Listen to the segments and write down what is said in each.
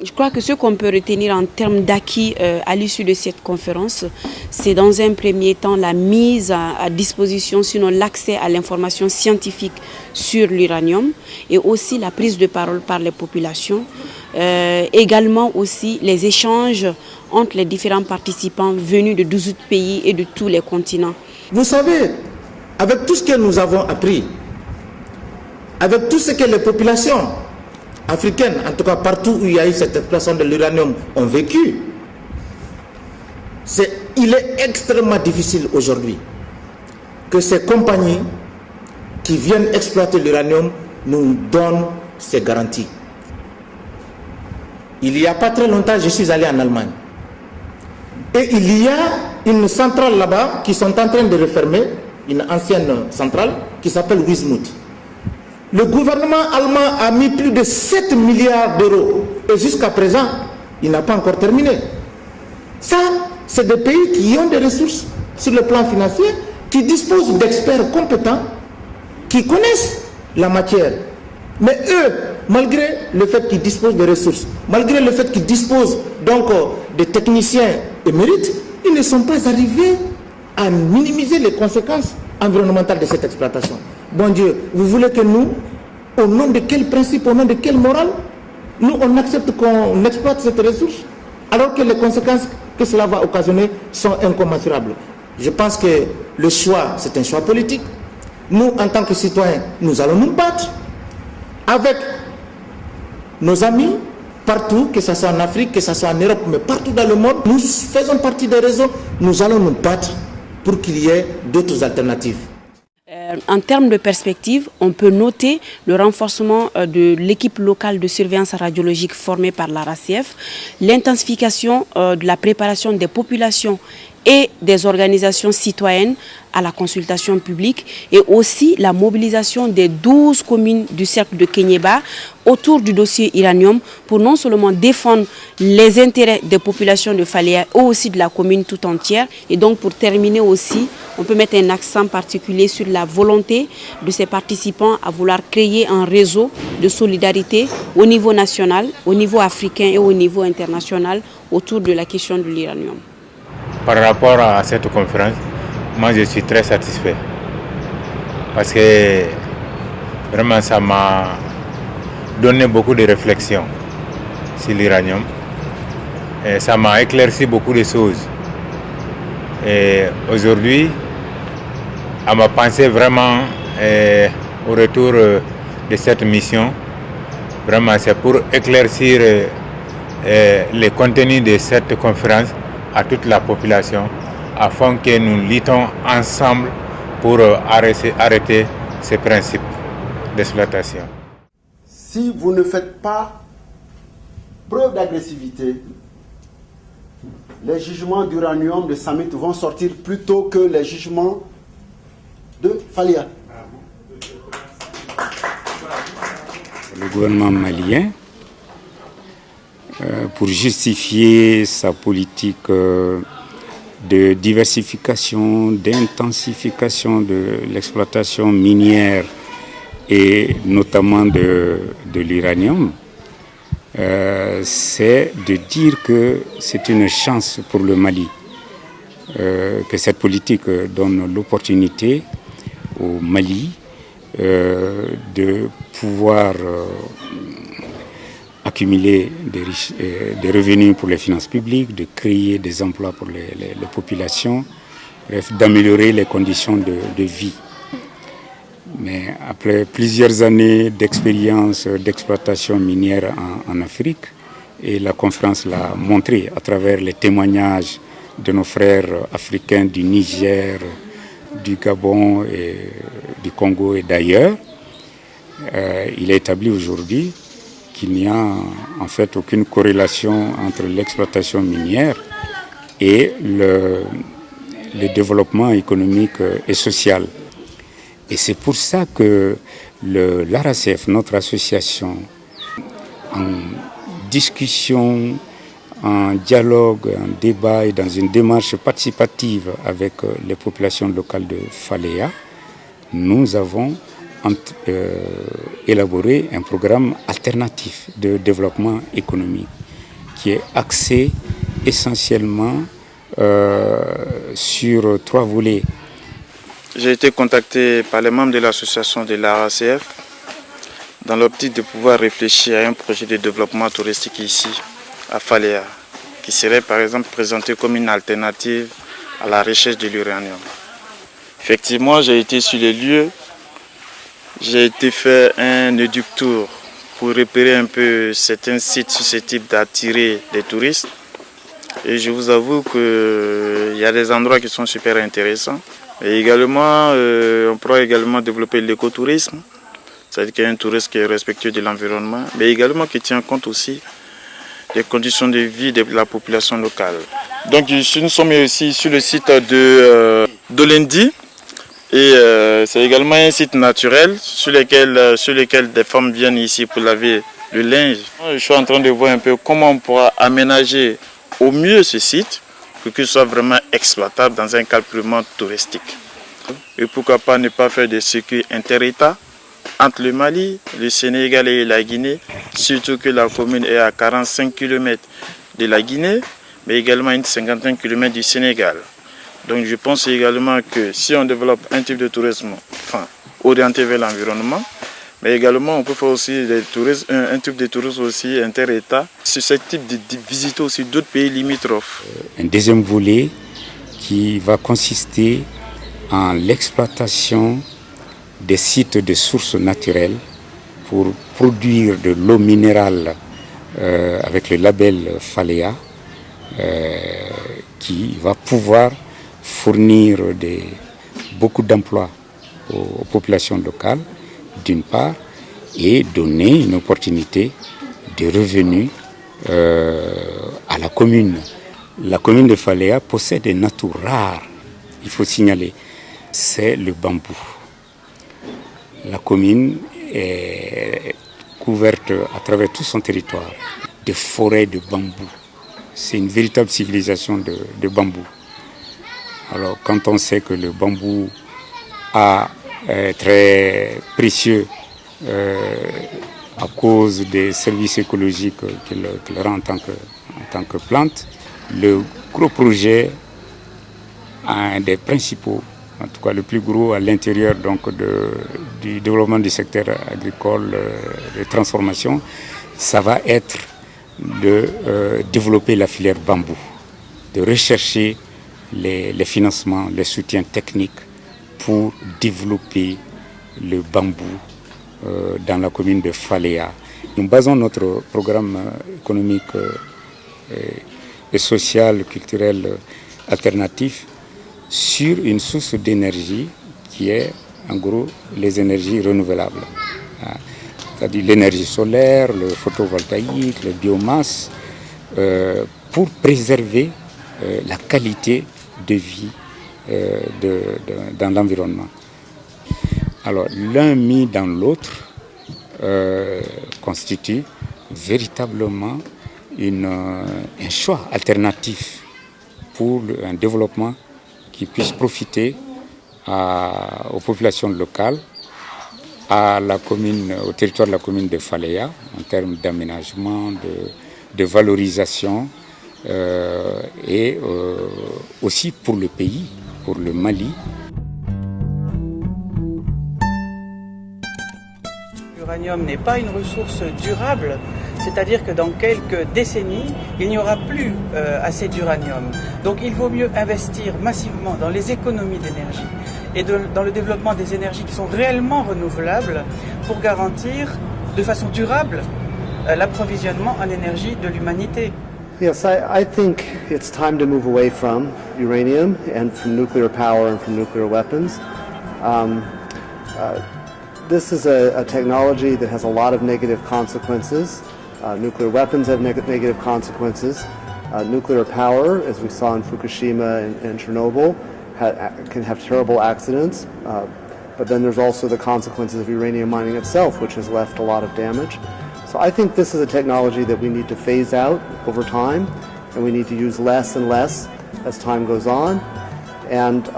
Je crois que ce qu'on peut retenir en termes d'acquis à l'issue de cette conférence, c'est dans un premier temps la mise à disposition, sinon l'accès à l'information scientifique sur l'uranium et aussi la prise de parole par les populations. Également aussi les échanges entre les différents participants venus de 12 pays et de tous les continents. Vous savez, avec tout ce que nous avons appris, avec tout ce que les populations africaines, en tout cas partout où il y a eu cette exploitation de l'uranium, ont vécu, il est extrêmement difficile aujourd'hui que ces compagnies qui viennent exploiter l'uranium nous donnent ces garanties. Il n'y a pas très longtemps, je suis allé en Allemagne. Et il y a une centrale là-bas qui sont en train de refermer, une ancienne centrale qui s'appelle Wismut. Le gouvernement allemand a mis plus de 7 milliards d'euros et jusqu'à présent, il n'a pas encore terminé. Ça, c'est des pays qui ont des ressources sur le plan financier, qui disposent d'experts compétents, qui connaissent la matière. Mais eux, malgré le fait qu'ils disposent de ressources, malgré le fait qu'ils disposent donc de techniciens émérites, ils ne sont pas arrivés à minimiser les conséquences environnementales de cette exploitation. Bon Dieu, vous voulez que nous, au nom de quel principe, au nom de quelle morale, nous on accepte qu'on exploite cette ressource, alors que les conséquences que cela va occasionner sont incommensurables. Je pense que le choix, c'est un choix politique. Nous, en tant que citoyens, nous allons nous battre avec nos amis, partout, que ce soit en Afrique, que ce soit en Europe, mais partout dans le monde. Nous faisons partie des réseaux, nous allons nous battre pour qu'il y ait d'autres alternatives. En termes de perspective, on peut noter le renforcement de l'équipe locale de surveillance radiologique formée par l'ARACF, l'intensification de la préparation des populations et des organisations citoyennes à la consultation publique et aussi la mobilisation des 12 communes du cercle de Kéniéba autour du dossier uranium pour non seulement défendre les intérêts des populations de Faléa ou aussi de la commune tout entière. Et donc pour terminer aussi, on peut mettre un accent particulier sur la volonté de ces participants à vouloir créer un réseau de solidarité au niveau national, au niveau africain et au niveau international autour de la question de l'uranium. Par rapport à cette conférence, moi je suis très satisfait parce que vraiment ça m'a donné beaucoup de réflexions sur l'uranium et ça m'a éclairci beaucoup de choses. Et aujourd'hui, à ma pensée vraiment au retour de cette mission, vraiment c'est pour éclaircir les contenus de cette conférence à toute la population afin que nous luttons ensemble pour arrêter ces principes d'exploitation. Si vous ne faites pas preuve d'agressivité, les jugements d'uranium de Samit vont sortir plus tôt que les jugements de Faléa. Le gouvernement malien, pour justifier sa politique de diversification, d'intensification de l'exploitation minière et notamment de l'uranium, c'est de dire que c'est une chance pour le Mali, que cette politique donne l'opportunité au Mali de pouvoir accumuler des revenus pour les finances publiques, de créer des emplois pour les populations, bref, d'améliorer les conditions de vie. Mais après plusieurs années d'expérience d'exploitation minière en Afrique, et la conférence l'a montré à travers les témoignages de nos frères africains du Niger, du Gabon, et du Congo et d'ailleurs, il est établi aujourd'hui qu'il n'y a en fait aucune corrélation entre l'exploitation minière et le développement économique et social. Et c'est pour ça que l'ARACF, notre association, en discussion, en dialogue, en débat et dans une démarche participative avec les populations locales de Faléa, nous avons élaboré un programme alternatif de développement économique qui est axé essentiellement sur 3 volets. J'ai été contacté par les membres de l'association de la RACF dans l'optique de pouvoir réfléchir à un projet de développement touristique ici, à Faléa, qui serait par exemple présenté comme une alternative à la recherche de l'uranium. Effectivement, j'ai été sur les lieux, j'ai été faire un éductour pour repérer un peu certains sites susceptibles d'attirer les touristes. Et je vous avoue qu'il y a des endroits qui sont super intéressants. Et également, on pourra également développer l'écotourisme, c'est-à-dire qu'il y a un tourisme qui est respectueux de l'environnement, mais également qui tient compte aussi des conditions de vie de la population locale. Donc nous sommes ici sur le site de d'Olendi, et c'est également un site naturel sur lequel des femmes viennent ici pour laver le linge. Je suis en train de voir un peu comment on pourra aménager au mieux ce site pour qu'il soit vraiment exploitable dans un cadre purement touristique. Et pourquoi pas ne pas faire des circuits inter-États entre le Mali, le Sénégal et la Guinée, surtout que la commune est à 45 km de la Guinée, mais également à une cinquantaine de km du Sénégal. Donc je pense également que si on développe un type de tourisme orienté vers l'environnement, mais également on peut faire aussi un type de tourisme aussi inter-État, susceptible de visiter aussi d'autres pays limitrophes. Un deuxième volet qui va consister en l'exploitation des sites de sources naturelles pour produire de l'eau minérale avec le label Faléa qui va pouvoir fournir beaucoup d'emplois aux populations locales d'une part et donner une opportunité de revenus à la commune. La commune de Faléa possède un atout rare, il faut signaler, c'est le bambou. La commune est couverte à travers tout son territoire de forêts de bambou. C'est une véritable civilisation de bambou. Alors quand on sait que le bambou est très précieux à cause des services écologiques qu'il rend en tant que plante, le gros projet, un des principaux, en tout cas le plus gros à l'intérieur du développement du secteur agricole, de transformation, ça va être de développer la filière bambou, de rechercher les financements, les soutiens techniques pour développer le bambou dans la commune de Faléa. Nous basons notre programme économique et social, culturel alternatif sur une source d'énergie qui est en gros les énergies renouvelables. C'est-à-dire l'énergie solaire, le photovoltaïque, le biomasse, pour préserver la qualité de vie dans l'environnement. Alors l'un mis dans l'autre constitue véritablement un choix alternatif pour un développement qui puisse profiter aux populations locales, au territoire de la commune de Faléa, en termes d'aménagement, de valorisation, et aussi pour le pays, pour le Mali. L'uranium n'est pas une ressource durable, c'est-à-dire que dans quelques décennies, il n'y aura plus assez d'uranium. Donc il vaut mieux investir massivement dans les économies d'énergie et dans le développement des énergies qui sont réellement renouvelables pour garantir de façon durable l'approvisionnement en énergie de l'humanité. Yes, I think it's time to move away from uranium and from nuclear power and from nuclear weapons. This is a technology that has a lot of negative consequences. Nuclear weapons have negative consequences. Nuclear power, as we saw in Fukushima and Chernobyl, can have terrible accidents. But then there's also the consequences of uranium mining itself, which has left a lot of damage. So I think this is a technology that we need to phase out over time, and we need to use less and less as time goes on. And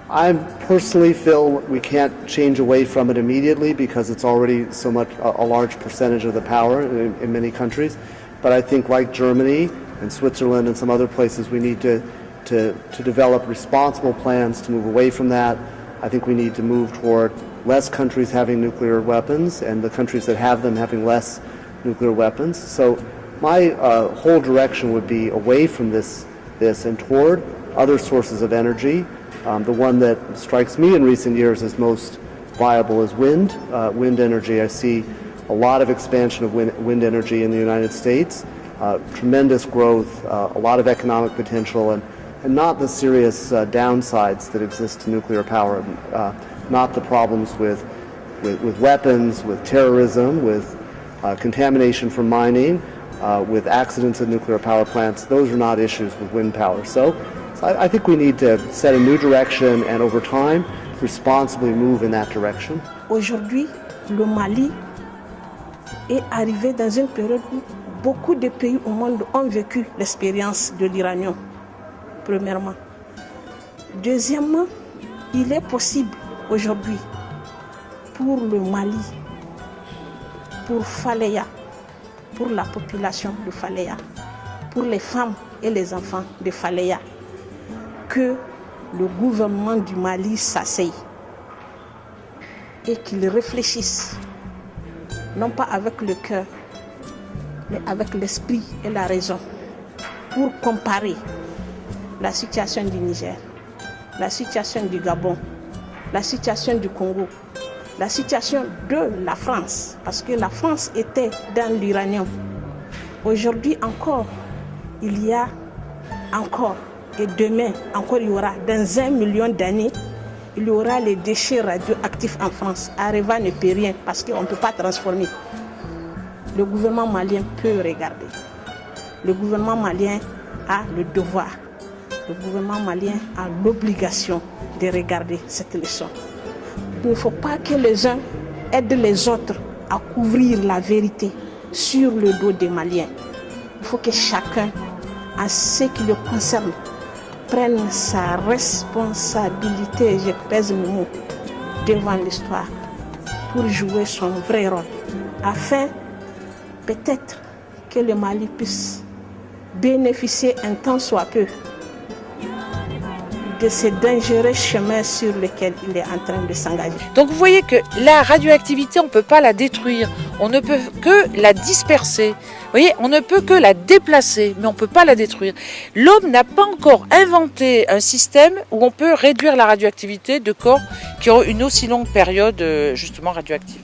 I personally feel we can't change away from it immediately because it's already so much a large percentage of the power in many countries. but I think like Germany and Switzerland and some other places, we need to develop responsible plans to move away from that. I think we need to move toward less countries having nuclear weapons and the countries that have them having less nuclear weapons. So my whole direction would be away from this and toward other sources of energy. The one that strikes me in recent years as most viable is wind energy. I see a lot of expansion of wind energy in the United States, tremendous growth, a lot of economic potential, and not the serious downsides that exist to nuclear power, not the problems with weapons, with terrorism, with contamination from mining, with accidents at nuclear power plants. Those are not issues with wind power. So I think we need to set a new direction and over time responsibly move in that direction. Aujourd'hui, le Mali est arrivé dans une période où beaucoup de pays au monde ont vécu l'expérience de l'uranium, premièrement. Deuxièmement, il est possible aujourd'hui pour le Mali, pour Faléa, pour la population de Faléa, pour les femmes et les enfants de Faléa, que le gouvernement du Mali s'asseye et qu'il réfléchisse, non pas avec le cœur, mais avec l'esprit et la raison, pour comparer la situation du Niger, la situation du Gabon, la situation du Congo, la situation de la France, parce que la France était dans l'uranium. Aujourd'hui encore, il y a encore, et demain encore il y aura, dans 1 million d'années, il y aura les déchets radioactifs en France. Areva ne peut rien parce qu'on ne peut pas transformer. Le gouvernement malien peut regarder. Le gouvernement malien a le devoir. Le gouvernement malien a l'obligation de regarder cette leçon. Il ne faut pas que les uns aident les autres à couvrir la vérité sur le dos des Maliens. Il faut que chacun, en ce qui le concerne, prenne sa responsabilité, je pèse mes mots, devant l'histoire pour jouer son vrai rôle, afin peut-être que le Mali puisse bénéficier un temps soit peu de ces dangereux chemins sur lesquels il est en train de s'engager. Donc vous voyez que la radioactivité, on ne peut pas la détruire, on ne peut que la disperser. Vous voyez, on ne peut que la déplacer, mais on ne peut pas la détruire. L'homme n'a pas encore inventé un système où on peut réduire la radioactivité de corps qui ont une aussi longue période justement radioactive.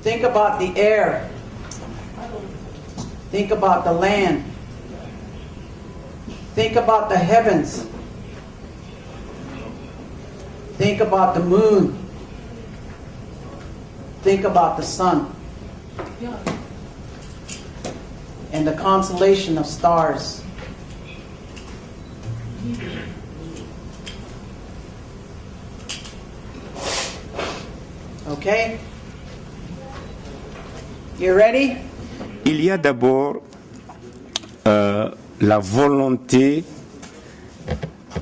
Think about the air. Think about the land. Think about the heavens. Think about the moon. Think about the sun. And the constellation of stars. Okay? You ready? Il y a d'abord la volonté,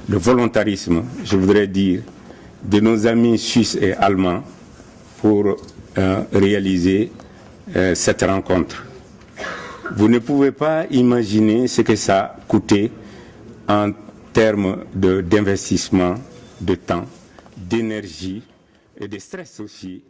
le volontarisme, je voudrais dire, de nos amis suisses et allemands pour réaliser cette rencontre. Vous ne pouvez pas imaginer ce que ça a coûté en termes d'investissement, de temps, d'énergie et de stress aussi.